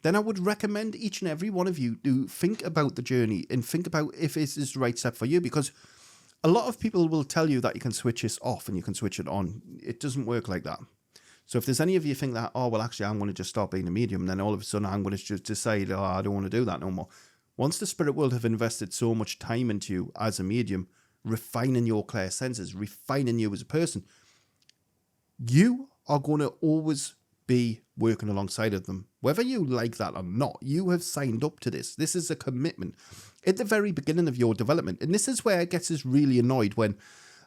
S1: then I would recommend each and every one of you to think about the journey and think about if this is the right step for you, because a lot of people will tell you that you can switch this off and you can switch it on. It doesn't work like that. So if there's any of you think that, oh, well, actually, I'm going to just stop being a medium, and then all of a sudden I'm going to just decide, oh, I don't want to do that no more. Once the spirit world have invested so much time into you as a medium, refining your clear senses, refining you as a person, you are going to always be working alongside of them. Whether you like that or not, you have signed up to this. This is a commitment at the very beginning of your development. And this is where it gets us really annoyed when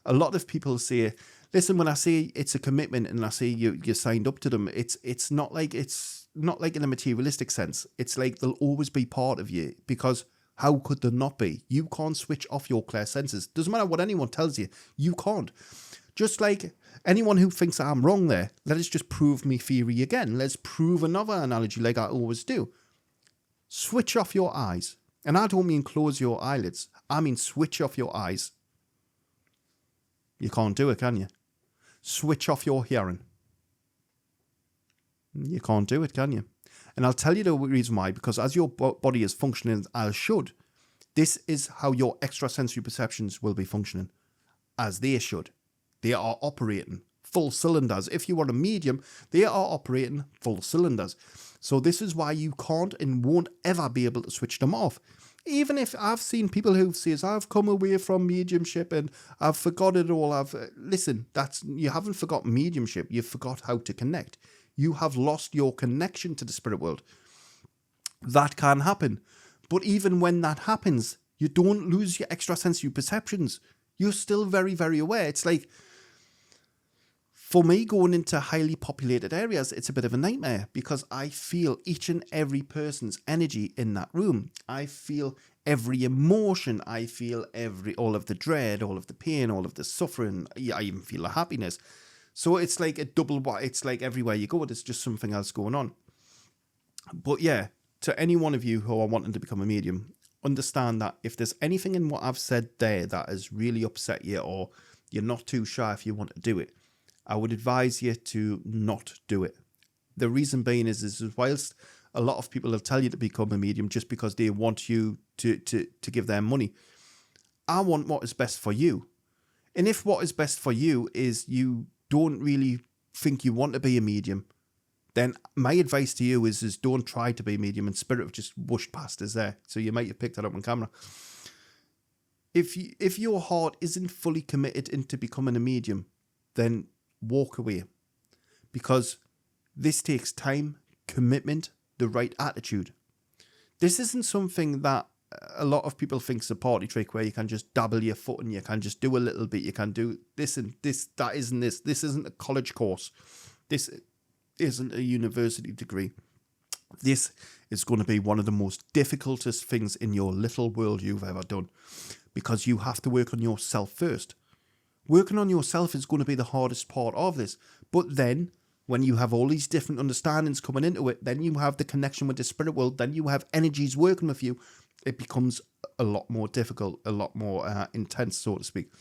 S1: a lot of people say, listen, when I say it's a commitment and I say you signed up to them, it's not like in a materialistic sense. It's like they'll always be part of you, because how could there not be? You can't switch off your clear senses. Doesn't matter what anyone tells you, you can't. Just like anyone who thinks I'm wrong there, let us just prove me theory again. Let's prove another analogy like I always do. Switch off your eyes. And I don't mean close your eyelids. I mean switch off your eyes. You can't do it, can you? Switch off your hearing. You can't do it, can you? And I'll tell you the reason why, because as your body is functioning as should, this is how your extrasensory perceptions will be functioning as they should. They are operating full cylinders. If you are a medium, they are operating full cylinders. So this is why you can't and won't ever be able to switch them off. Even if I've seen people who says, I've come away from mediumship and I've forgot it all. Listen, you haven't forgotten mediumship. You've forgot how to connect. You have lost your connection to the spirit world. That can happen. But even when that happens, you don't lose your extrasensory perceptions. You're still very, very aware. It's like, for me, going into highly populated areas, it's a bit of a nightmare because I feel each and every person's energy in that room. I feel every emotion. I feel all of the dread, all of the pain, all of the suffering. I even feel the happiness. So it's like it's like everywhere you go, there's just something else going on. But yeah, to any one of you who are wanting to become a medium, understand that if there's anything in what I've said there that has really upset you, or you're not too sure if you want to do it, I would advise you to not do it. The reason being is whilst a lot of people will tell you to become a medium just because they want you to give them money, I want what is best for you. And if what is best for you is you don't really think you want to be a medium, then my advice to you is don't try to be a medium, and spirit have just whooshed past us there. So you might have picked that up on camera. If your heart isn't fully committed into becoming a medium, then walk away, because this takes time, commitment, the right attitude. This isn't something that a lot of people think is a party trick where you can just dabble your foot and you can just do a little bit. You can do this and this. That isn't this. This isn't a college course. This isn't a university degree. This is going to be one of the most difficultest things in your little world you've ever done, because you have to work on yourself first. Working on yourself is going to be the hardest part of this. But then, when you have all these different understandings coming into it, then you have the connection with the spirit world, then you have energies working with you, it becomes a lot more difficult, a lot more intense, so to speak.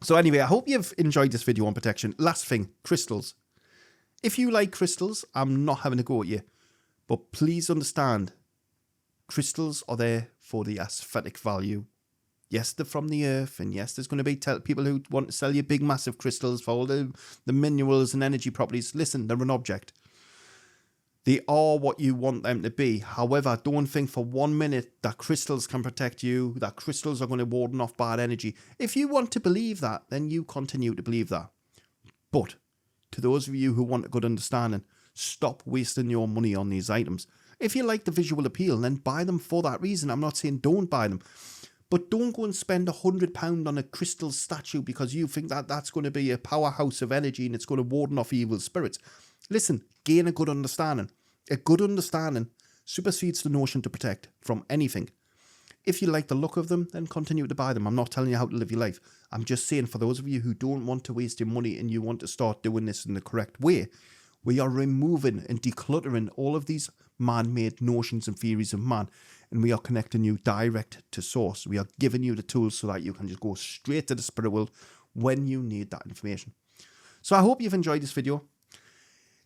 S1: So anyway, I hope you've enjoyed this video on protection. Last thing, crystals. If you like crystals, I'm not having a go at you. But please understand, crystals are there for the aesthetic value. Yes, they're from the earth, and yes, there's going to be people who want to sell you big, massive crystals for all the minerals and energy properties. Listen, they're an object. They are what you want them to be. However, don't think for 1 minute that crystals can protect you, that crystals are going to ward off bad energy. If you want to believe that, then you continue to believe that. But to those of you who want a good understanding, stop wasting your money on these items. If you like the visual appeal, then buy them for that reason. I'm not saying don't buy them. But don't go and spend £100 on a crystal statue because you think that that's going to be a powerhouse of energy and it's going to ward off evil spirits. Listen, gain a good understanding. A good understanding supersedes the notion to protect from anything. If you like the look of them, then continue to buy them. I'm not telling you how to live your life. I'm just saying, for those of you who don't want to waste your money and you want to start doing this in the correct way, we are removing and decluttering all of these man-made notions and theories of man, and we are connecting you direct to source. We are giving you the tools so that you can just go straight to the spirit world when you need that information. So I hope you've enjoyed this video.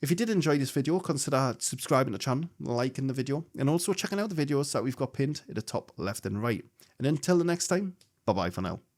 S1: If you did enjoy this video, consider subscribing to the channel, liking the video, and also checking out the videos that we've got pinned at the top left and right. And until the next time, bye-bye for now.